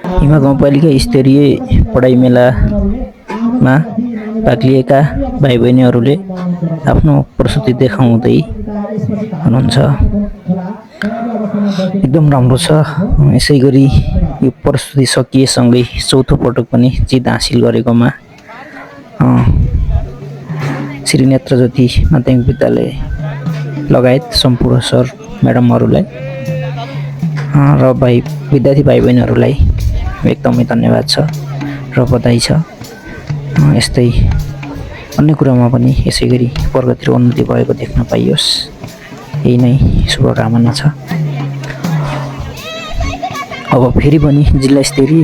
हिमा गाउँपालिका स्तरीय पढाइ मेलामा भाग लिएका भाइ बहिनीहरूले आफ्नो प्रस्तुति देखाउँदै हुनुहुन्छ। एकदम राम्रो छ। यसै गरी यो प्रस्तुति सकिएसँगै चौथो पटक पनि जित हासिल गरेकोमा श्री नेत्रज्योति माध्यमिक विद्यालय लगायत सम्पूर्ण सर म्याडमहरूलाई र विद्यार्थी भाइ बहिनीहरूलाई एकदमै धन्यवाद छ र बधाई छ। यस्तै अन्य कुरामा पनि यसै गरी प्रगति र उन्नति भएको देख्न पाइयोस्, यही नै शुभकामना छ। अब फेरि पनि जिल्ला स्तरीय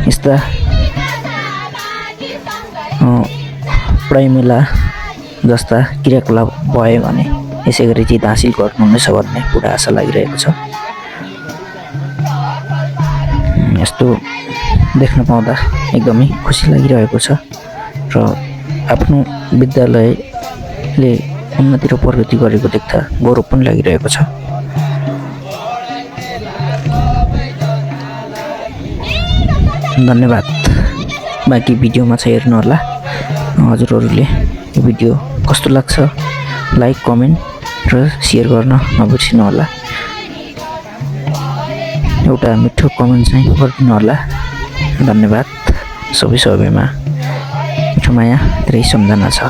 यस्ता पढाइ मेला जस्ता क्रियाकलाप भयो भने यसै गरी जित हासिल गर्नुहुनेछ भन्ने पुरा आशा लागिरहेको छ। यस्तो देख्न पाउँदा एकदमै खुसी लागिरहेको छ र आफ्नो विद्यालयले उन्नति र प्रगति गरेको देख्दा गौरव पनि लागिरहेको छ। धन्यवाद। बाँकी भिडियोमा छ हेर्नुहोला। हजुरहरूले यो भिडियो कस्तो लाग्छ लाइक, कमेन्ट र सेयर गर्न नबिर्सिनुहोला। एउटा मिठो कमेन्ट चाहिँ गरिदिनु होला। धन्यवाद। सबैमा मिठो माया, धेरै सम्झना छ।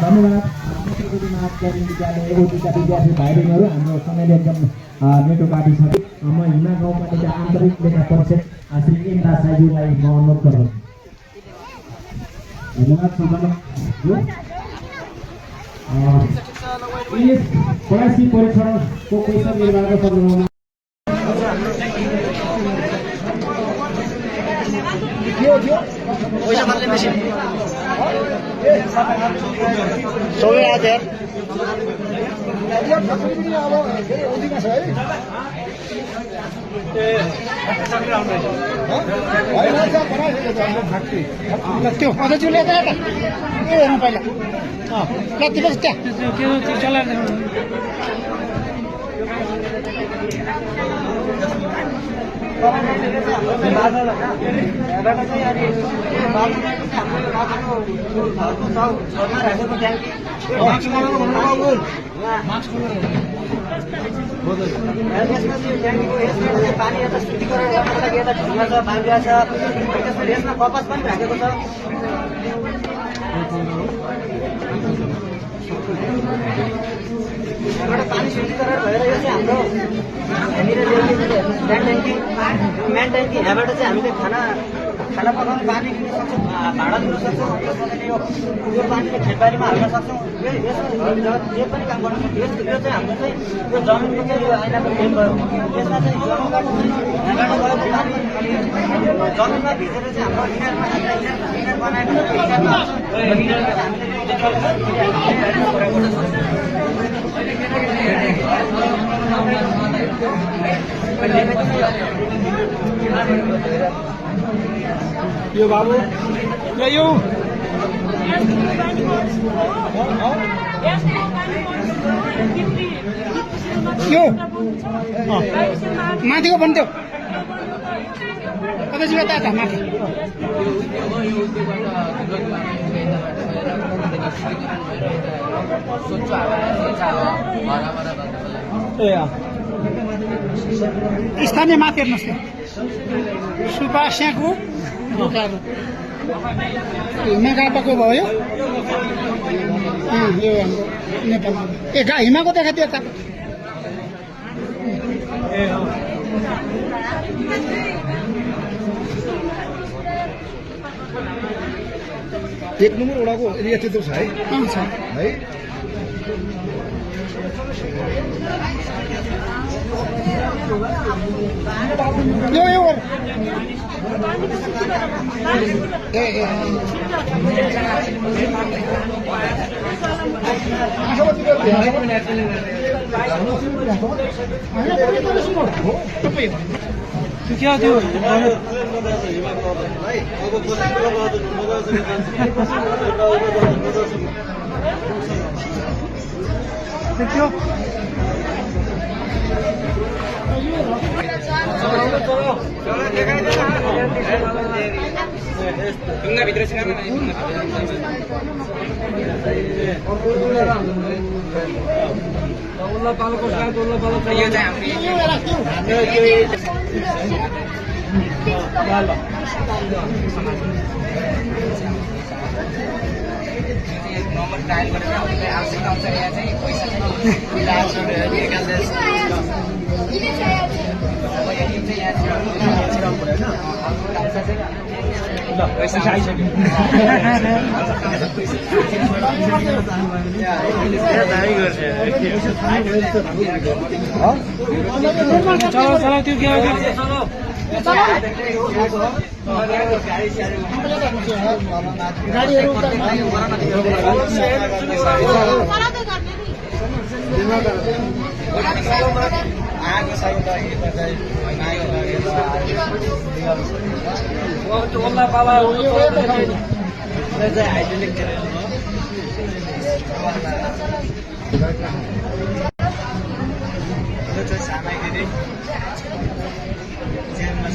धन्यवाद विद्यालय ओटीका विद्यार्थी भाइ बहिनीहरू हाम्रो समयले एकदम नेटो काटिसके म हिमा गाउँपालिका आन्तरिक लेखा परिषद श्री एम दास साईज्यूलाई म अनुरोध गर्दछु। धन्यवाद सबैलाई। पढाइ परीक्षणको पैसा निर्वाहको सन्दर्भमा पैसा मात्रै मेसिन सबै आज त्यो अध्यक्षले त के हेर्नु पहिला कति बजी त्यहाँ चलाएर पानी यता शुद्धिकरण गर्नको लागि यता ढुङ्गा छ बाँधिया छ त्यसमा यसमा कपास पनि राखेको छ यहाँबाट पानी शुद्धिकरण भएर यो चाहिँ हाम्रो मेन ट्याङ्की यहाँबाट चाहिँ हामीले खाना पकाउने पानी लिन सक्छौँ भाडा लिन सक्छौँ यो पानीले खेतबारीमा हाल्न सक्छौँ जे पनि काम गर्न सक्छौँ। यो चाहिँ हाम्रो चाहिँ यो जमिनको चाहिँ यो ऐनाको फ्रेम भयो यसमा चाहिँ जमिनबाट यहाँबाट गएको पानी जमिनमा भिजेर चाहिँ हाम्रो इनारमा इनार बनाएको छ इनारमा यो बाबु यो यो माथिको भन्थ्यो कतै यता त माथि स्थानीय माथि हेर्नुहोस् न सुपास्याको ढोकाहरू हिमाकापाको भयो यो हाम्रो नेपालमा हिमाको देखाइदियो त एक नम्बर वडाको एरिया चाहिँ छ है है यो क्या थियो भित्र नम्बर डायल गरेर आफूलाई आवश्यकता अनुसार यहाँ चाहिँ पैसा चाहिँ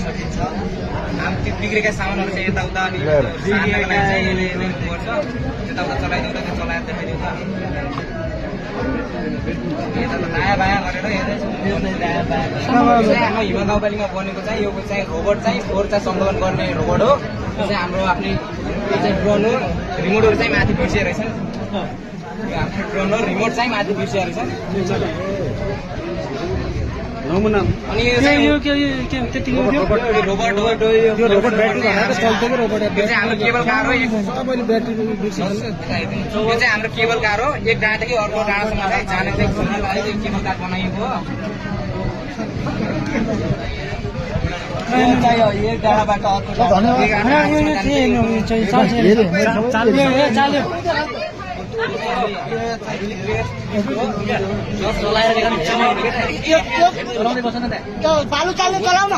सकिन्छ त्यो बिग्रेका सामानहरू चाहिँ यताउता अनि गर्छ यताउता चलाइदिउँदा त्यो चलाएर देखाइदिउँछ यता त दायाँ बायाँ गरेर हाम्रो हिमा गाउँपालिकामा बनेको चाहिँ यो चाहिँ रोबोट चाहिँ फोहोर चाहिँ सङ्कलन गर्ने रोबोट हो यो चाहिँ हाम्रो आफ्नै यो चाहिँ ड्रोन हो रिमोटहरू चाहिँ माथि बिर्सिएर रहेछ यो आफ्नो ड्रोन हो रिमोट चाहिँ माथि बिर्सिएर रहेछ नमुना अनि यो रोबोट हो यो रोबोट ब्याट्री चल्थेको रोबोट यो चाहिँ हाम्रो केबल कार हो यो चाहिँ हाम्रो केबल कार हो एक डाँडादेखि अर्को डाँडासम्म चाहिँ जाने चाहिँ घुम्न लागि केबल कार बनाइएको हो एक डाँडाबाट अर्को बालु चाल्ने चलाउ न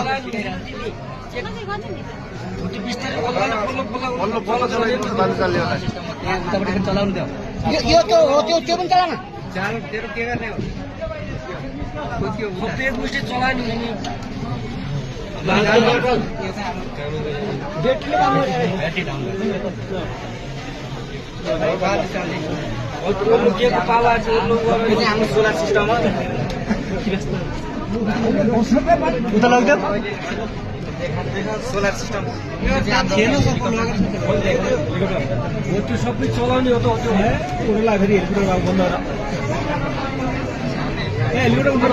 चलाउनु त्यो त्यो पनि चलाउन तेरो के गर्ने हो चलाउनु हाम्रो सोलर सिस्टम हो सोलर सिस्टम त्यो सबै चलाउने हो त त्यो फेरि हेलिकप्टर बन्द हेलिकप्टर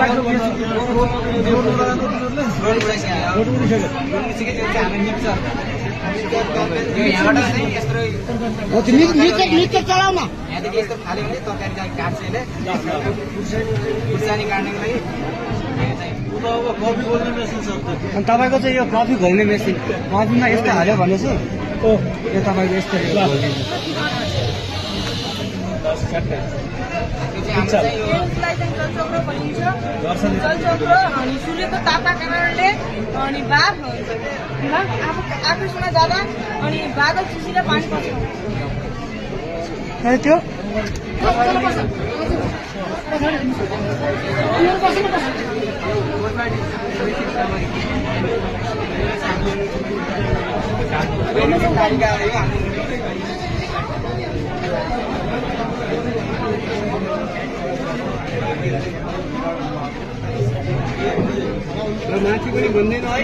चलाउन यहाँदेखि यस्तो खाल्यो भने तरकारी काट्छ यसले खुर्सानी काट्नको लागि अनि तपाईँको चाहिँ यो कफी घोल्ने मेसिन कफीमा यस्तो हाल्यो भने चाहिँ यो तपाईँको यस्तो अनि सूर्यको तापका कारणले अनि बाघ आकाशमा जाँदा अनि बादल चिसेर पानी पर्छ त्यो माथि पनि भन्दैन है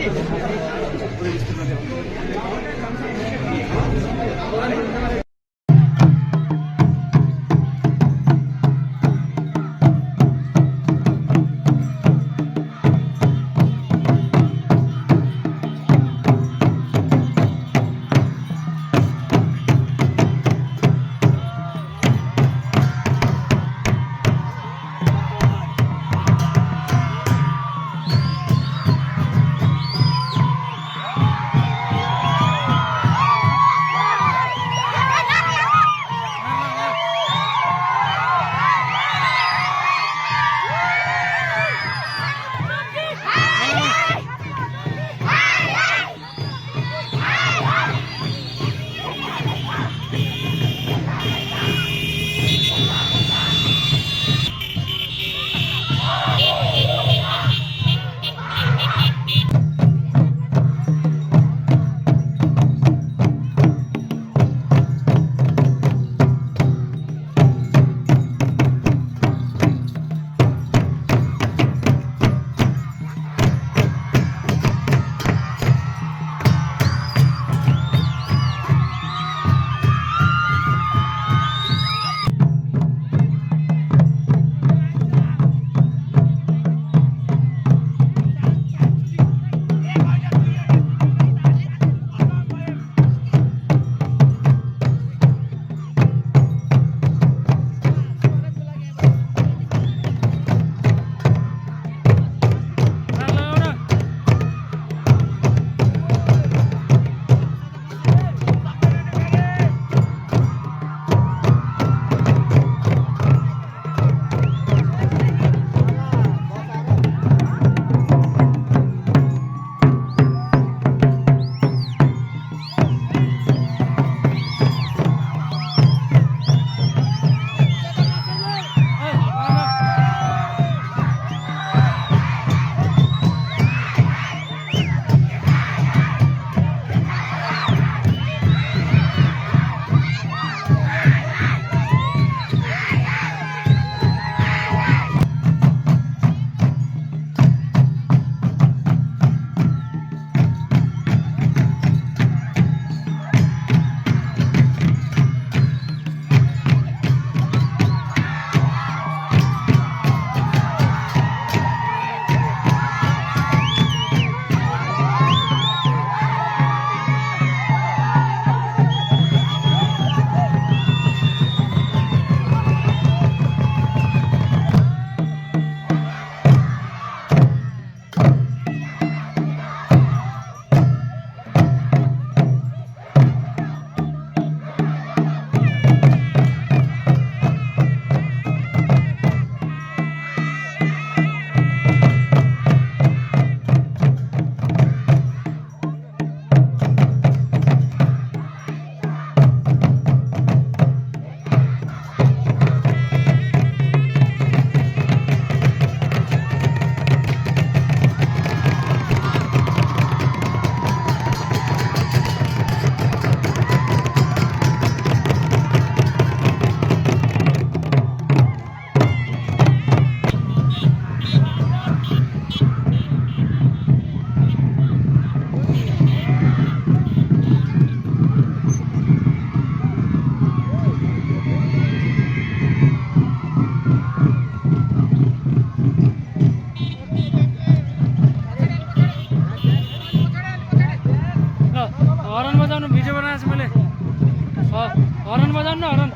हरन बजाउनु भिडियो बनाएको छु मैले हरन बजाउनु न हरन